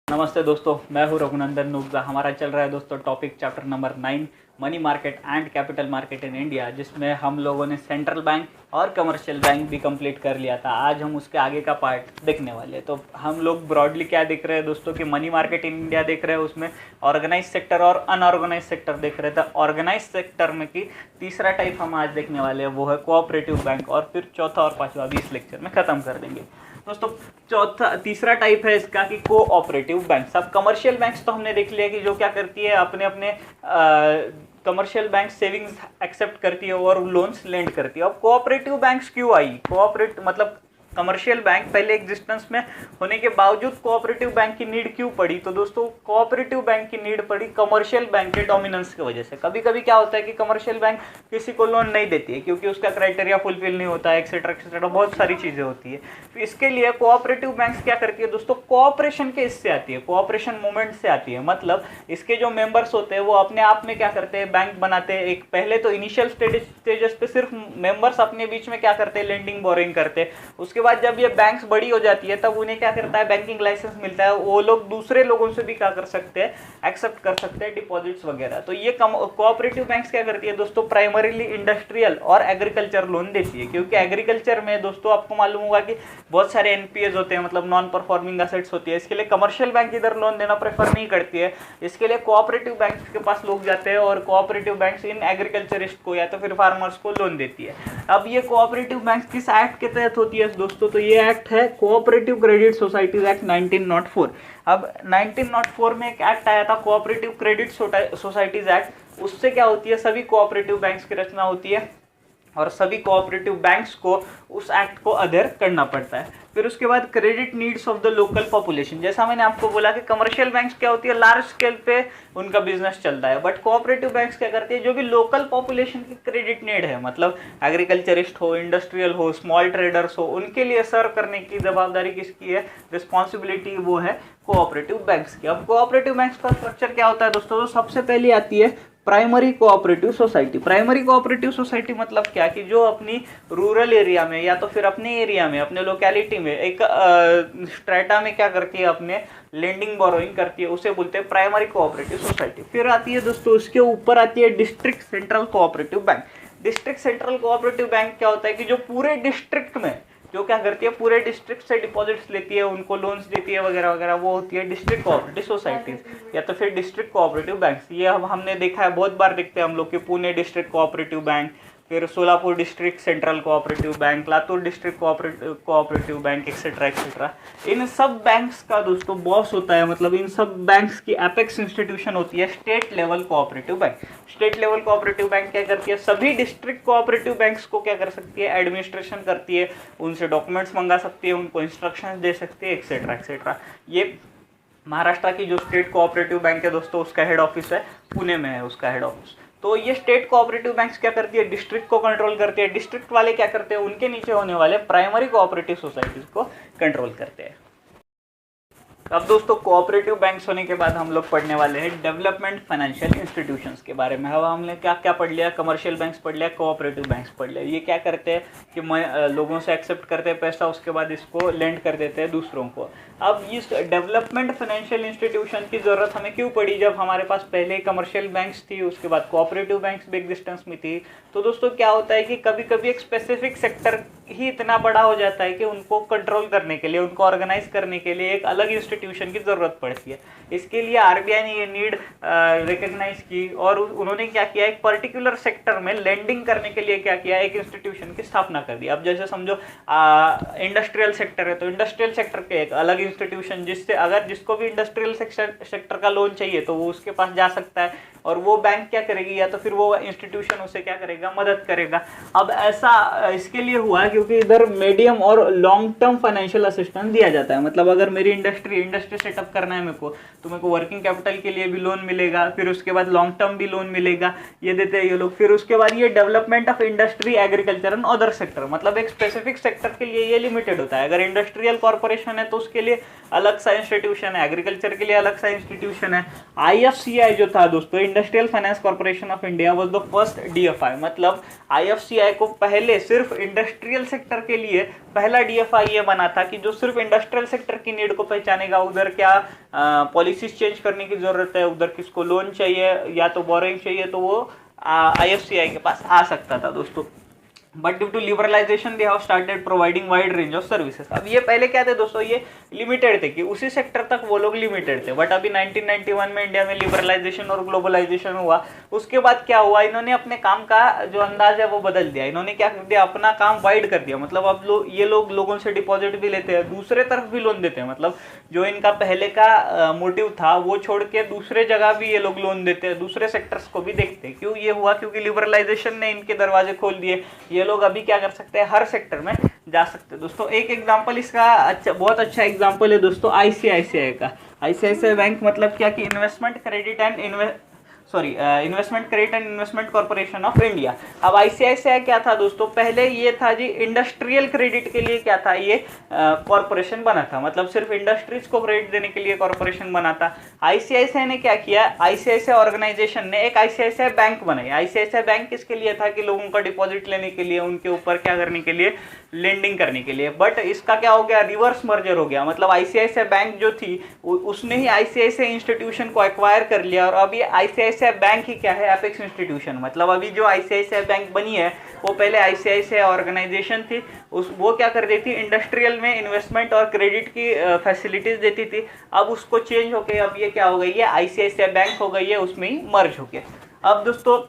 नमस्ते दोस्तों, मैं हूं रघुनंदन नुब्जा। हमारा चल रहा है दोस्तों topic chapter number 9 money market and capital market in India, जिसमें हम लोगों ने सेंट्रल बैंक और कमर्शियल बैंक भी कंप्लीट कर लिया था। आज हम उसके आगे का पार्ट देखने वाले हैं। तो हम लोग ब्रॉडली क्या देख रहे हैं दोस्तों कि मनी मार्केट इन इंडिया देख रहे हैं, उसमें ऑर्गेनाइज सेक्टर और अनऑर्गेनाइज सेक्टर देख रहे थे। ऑर्गेनाइज सेक्टर में की तीसरा टाइप हम आज देखने वाले हैं, वो है कोऑपरेटिव बैंक, और फिर चौथा और पांचवा भी इस लेक्चर में खत्म कर देंगे दोस्तों। तीसरा टाइप है इसका कि कोऑपरेटिव बैंक। अब कमर्शियल बैंक्स तो हमने देख लिया कि जो क्या करती है, अपने अपने कमर्शियल बैंक सेविंग्स एक्सेप्ट करती है और लोन्स लेंड करती है। अब कोऑपरेटिव बैंक्स क्यों आई? कोऑपरेट मतलब कमर्शियल बैंक पहले एग्जिस्टेंस में होने के बावजूद कोऑपरेटिव बैंक की नीड क्यों पड़ी? तो दोस्तों कोऑपरेटिव बैंक की नीड पड़ी कमर्शियल बैंक के डोमिनेंस की वजह से। कभी कभी क्या होता है कि कमर्शियल बैंक किसी को लोन नहीं देती है क्योंकि उसका क्राइटेरिया फुलफिल नहीं होता है, एक्सेट्रा एक्सेट्रा, बहुत सारी चीज़ें होती है। तो इसके लिए कोऑपरेटिव बैंक्स क्या करती है दोस्तों, कोऑपरेशन के इससे आती है, कोऑपरेशन मूवमेंट से आती है। मतलब इसके जो मेंबर्स होते हैं वो अपने आप में क्या करते हैं, बैंक बनाते हैं। एक पहले तो इनिशियल स्टेजेस पे सिर्फ मेंबर्स अपने बीच में क्या करते हैं, लेंडिंग बोरिंग करते हैं। उसके बाद जब ये बैंक्स बड़ी हो जाती है तब उन्हें क्या करता है, बैंकिंग लाइसेंस मिलता है। वो लोग दूसरे लोगों से भी क्या कर सकते हैं, एक्सेप्ट कर सकते हैं डिपॉजिट्स वगैरह। तो ये कोऑपरेटिव बैंक्स क्या करती है दोस्तों, प्राइमरीली इंडस्ट्रियल और एग्रीकल्चर लोन देती है। क्योंकि एग्रीकल्चर में दोस्तों आपको मालूम होगा कि बहुत सारे एनपीएस होते हैं, मतलब नॉन परफॉर्मिंग असेट्स होती है। इसके लिए कमर्शियल बैंक इधर लोन देना प्रेफर नहीं करती है। इसके लिए कोऑपरेटिव बैंक्स के पास लोग जाते हैं और कोऑपरेटिव बैंक्स इन एग्रीकल्चरिस्ट को या तो फिर फार्मर्स को लोन देती है। अब ये कोऑपरेटिव बैंक्स किस एक्ट के तहत होती है दोस्तों? तो ये एक्ट है कोऑपरेटिव क्रेडिट सोसाइटीज एक्ट 1904। अब 1904 में एक एक्ट आया था, कोऑपरेटिव क्रेडिट सोसाइटीज एक्ट। उससे क्या होती है, सभी कोऑपरेटिव बैंक्स की रचना होती है और सभी कोऑपरेटिव बैंक्स को उस एक्ट को अधेयर करना पड़ता है। फिर उसके बाद credit needs of the local population. जैसा मैंने आपको बोला कि कमर्शियल बैंक्स क्या होती है, लार्ज स्केल पे उनका बिजनेस चलता है, बट कोऑपरेटिव बैंक्स क्या करती है, जो भी लोकल पॉपुलेशन की क्रेडिट नीड है, मतलब एग्रीकल्चरिस्ट हो, इंडस्ट्रियल हो, स्मॉल ट्रेडर्स हो, उनके लिए सर्व करने की जवाबदारी किसकी है, रिस्पॉन्सिबिलिटी वो है कोऑपरेटिव बैंक्स की। अब कोऑपरेटिव बैंक्स का स्ट्रक्चर क्या होता है दोस्तों? तो सबसे पहले आती है primary cooperative society. Primary cooperative society मतलब क्या कि जो अपनी रूरल एरिया में या तो फिर अपने एरिया में, अपने लोकेलिटी में एक स्ट्रेटा में क्या करती है, अपने लेंडिंग बोरोइंग करती है, उसे बोलते हैं प्राइमरी कोऑपरेटिव सोसाइटी। फिर आती है दोस्तों, उसके ऊपर आती है district central cooperative bank. District central cooperative bank क्या होता है कि जो पूरे डिस्ट्रिक्ट में जो क्या करती है, पूरे डिस्ट्रिक्ट से डिपॉजिट्स लेती है, उनको लोन्स देती है वगैरह वगैरह, वो होती है डिस्ट्रिक्ट कोऑपरेटिव सोसाइटीज या तो फिर डिस्ट्रिक्ट कोऑपरेटिव बैंक्स। ये हमने देखा है, बहुत बार देखते हैं हम लोग कि पुणे डिस्ट्रिक्ट कोऑपरेटिव बैंक, फिर Solapur district central cooperative bank, Latur district cooperative bank, etcetera etcetera. इन सब बैंक्स का दोस्तों बॉस होता है, मतलब इन सब बैंक्स की एपेक्स इंस्टीट्यूशन होती है state level cooperative bank. State level cooperative bank क्या करती है, सभी डिस्ट्रिक्ट कोऑपरेटिव बैंक्स को क्या कर सकती है, एडमिनिस्ट्रेशन करती है, उनसे डॉक्यूमेंट्स मंगा सकती है, उनको इंस्ट्रक्शंस दे सकती है, एक्सेट्रा एक्सेट्रा। ये महाराष्ट्र की जो स्टेट कोऑपरेटिव बैंक है दोस्तों, उसका हेड ऑफिस है पुणे में है, उसका हेड ऑफिस। तो ये स्टेट कोऑपरेटिव बैंक्स क्या करती है, डिस्ट्रिक्ट को कंट्रोल करती है। डिस्ट्रिक्ट वाले क्या करते हैं, उनके नीचे होने वाले प्राइमरी कोऑपरेटिव सोसाइटीज को कंट्रोल करते हैं। अब दोस्तों कोऑपरेटिव बैंक्स होने के बाद हम लोग पढ़ने वाले हैं डेवलपमेंट फाइनेंशियल इंस्टीट्यूशंस के बारे में। अब हमने क्या क्या पढ़ लिया, कमर्शियल बैंक्स पढ़ लिया, कोऑपरेटिव बैंक्स पढ़ लिया। ये क्या करते हैं कि लोगों से एक्सेप्ट करते हैं पैसा, उसके बाद इसको लेंड कर देते हैं दूसरों को। अब इस डेवलपमेंट फाइनेंशियल इंस्टीट्यूशन की ज़रूरत हमें क्यों पड़ी, जब हमारे पास पहले कमर्शियल बैंक्स थी, उसके बाद कोऑपरेटिव बैंक्स भी एग्जिस्टेंस में थी। तो दोस्तों क्या होता है कि कभी कभी एक स्पेसिफिक सेक्टर ही इतना बड़ा हो जाता है कि उनको कंट्रोल करने के लिए, उनको ऑर्गेनाइज करने के लिए एक अलग इंस्टीट्यूशन की ज़रूरत पड़ती है। इसके लिए आरबीआई ने ये नीड रिकग्नाइज की और उन्होंने क्या किया, एक पर्टिकुलर सेक्टर में लेंडिंग करने के लिए क्या किया, एक इंस्टीट्यूशन की स्थापना कर दी। अब जैसे समझो इंडस्ट्रियल सेक्टर है, तो इंडस्ट्रियल सेक्टर के एक अलग इंस्टीट्यूशन, जिससे अगर जिसको भी इंडस्ट्रियल सेक्टर का लोन चाहिए तो वो उसके पास जा सकता है और वो बैंक क्या करेगी, या तो फिर वो इंस्टीट्यूशन उसे क्या करेगा, मदद करेगा। अब ऐसा इसके लिए हुआ क्योंकि इधर मीडियम और लॉन्ग टर्म फाइनेंशियल असिस्टेंस दिया जाता है। मतलब अगर मेरी इंडस्ट्री सेटअप करना है मेरे को, तो मेरे को वर्किंग कैपिटल के लिए भी लोन मिलेगा, फिर उसके बाद लॉन्ग टर्म भी लोन मिलेगा, ये देते हैं ये लोग। फिर उसके बाद ये development of industry, agriculture and other sector, मतलब एक स्पेसिफिक सेक्टर के लिए ये लिमिटेड होता है। अगर इंडस्ट्रियल कॉर्पोरेशन है तो उसके लिए लिए अलग सा इंस्टीट्यूशन है, एग्रीकल्चर के लिए अलग सा इंस्टीट्यूशन है। आईएफसीआई जो था दोस्तों, industrial finance corporation of India, was the first DFI. मतलब आईएफसीआई को पहले सिर्फ इंडस्ट्रियल सेक्टर के लिए पहला डीएफआई ये बना था कि जो सिर्फ इंडस्ट्रियल सेक्टर की नीड को पहचानेगा, उधर क्या पॉलिसीज चेंज करने की जरूरत है, उधर किसको लोन चाहिए या तो बोरोइंग चाहिए, तो वो आईएफसीआई के पास आ सकता था दोस्तों। But due to liberalization they have started providing wide range of services. अब ये पहले क्या थे दोस्तों, ये लिमिटेड थे कि उसी सेक्टर तक वो लोग लिमिटेड थे। बट अभी 1991 में इंडिया में लिबरलाइजेशन और ग्लोबलाइजेशन हुआ, उसके बाद क्या हुआ, इन्होंने अपने काम का जो अंदाज है वो बदल दिया। इन्होंने क्या कर दिया, अपना काम वाइड कर दिया। मतलब अब ये लोग लोगों से डिपॉजिट भी लेते हैं, दूसरे तरफ भी लोन देते हैं। मतलब जो इनका पहले का मोटिव था वो छोड़ के दूसरे जगह भी ये लोग लोन देते हैं, दूसरे सेक्टर्स को भी देखते हैं। क्यों ये हुआ, क्योंकि लिबरलाइजेशन ने इनके दरवाजे खोल दिए। ये लोग अभी क्या कर सकते हैं, हर सेक्टर में जा सकते हैं दोस्तों। एक एग्जांपल इसका अच्छा, बहुत अच्छा एग्जांपल है दोस्तों आईसीआईसीआई का। आईसीआईसीआई बैंक मतलब क्या कि investment credit and investment corporation of India. अब आईसीआईसीआई क्या था दोस्तों, पहले ये था जी इंडस्ट्रियल क्रेडिट के लिए क्या था, ये कॉर्पोरेशन बना था। मतलब सिर्फ इंडस्ट्रीज को क्रेडिट देने के लिए कॉर्पोरेशन बना था। आईसीआईसीआई ने क्या किया, आईसीआईसीआई ऑर्गेनाइजेशन ने एक आईसीआईसीआई बैंक बनाई। आईसीआईसीआई बैंक किसके लिए था, कि लोगों का डिपॉजिट लेने के लिए, उनके ऊपर क्या करने के लिए, लेंडिंग करने के लिए। बट इसका क्या हो गया, रिवर्स मर्जर हो गया। मतलब आईसीआईसीआई बैंक जो थी उसने ही आईसीआईसीआई इंस्टीट्यूशन को एक्वायर कर लिया, और अब ये आईसीआईसीआई बैंक ही क्या है, एपेक्स इंस्टीट्यूशन। मतलब अभी जो आईसीआईसीआई बैंक बनी है वो पहले आईसीआईसीआई ऑर्गेनाइजेशन थी, वो क्या कर देती, इंडस्ट्रियल में इन्वेस्टमेंट और क्रेडिट की फैसिलिटीज देती थी। अब उसको चेंज होके अब ये क्या हो गई है, आईसीआईसीआई बैंक हो गई है, उसमें ही मर्ज हो गया। अब दोस्तों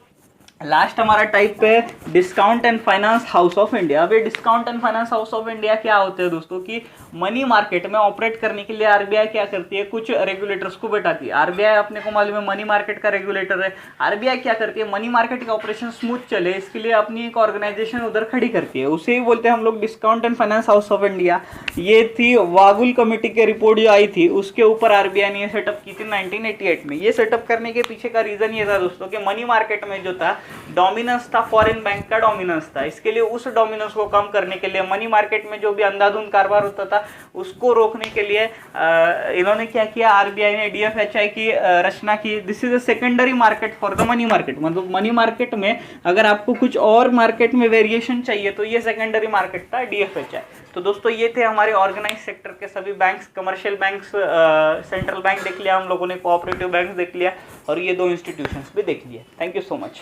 लास्ट हमारा टाइप पे discount and finance house of India. अब ये discount and finance house of India क्या होते हैं दोस्तों, कि मनी मार्केट में ऑपरेट करने के लिए आरबीआई क्या करती है, कुछ रेगुलेटर्स को बैठाती है। आरबीआई अपने को मालूम है मनी मार्केट का रेगुलेटर है। आरबीआई क्या करती है, मनी मार्केट का ऑपरेशन स्मूथ चले इसके लिए अपनी एक ऑर्गेनाइजेशन उधर खड़ी करती है, उसे ही बोलते हैं हम लोग discount and finance house of India. ये थी वागुल कमेटी की रिपोर्ट जो आई थी, उसके ऊपर आरबीआई ने सेटअप की थी 1988 में। ये सेटअप करने के पीछे का रीजन ये था दोस्तों कि मनी मार्केट में जो था डोमिनेंस था, फॉरेन बैंक का डोमिनेंस था। इसके लिए उस डोमिनेंस को कम करने के लिए, मनी मार्केट में जो भी अंधाधुंध कारोबार होता था उसको रोकने के लिए इन्होंने क्या किया, आरबीआई ने डीएफएचआई की रचना की। This is a secondary market for the money market. मतलब मनी मार्केट में अगर आपको कुछ और मार्केट में वेरिएशन चाहिए तो ये सेकेंडरी मार्केट था डीएफएचआई। तो दोस्तों ये थे हमारे ऑर्गेनाइज सेक्टर के सभी banks, commercial banks, central bank देख लिया हम लोगों ने, कोऑपरेटिव बैंक्स देख लिया, और ये दो इंस्टीट्यूशंस भी देख लिए। Thank you so much.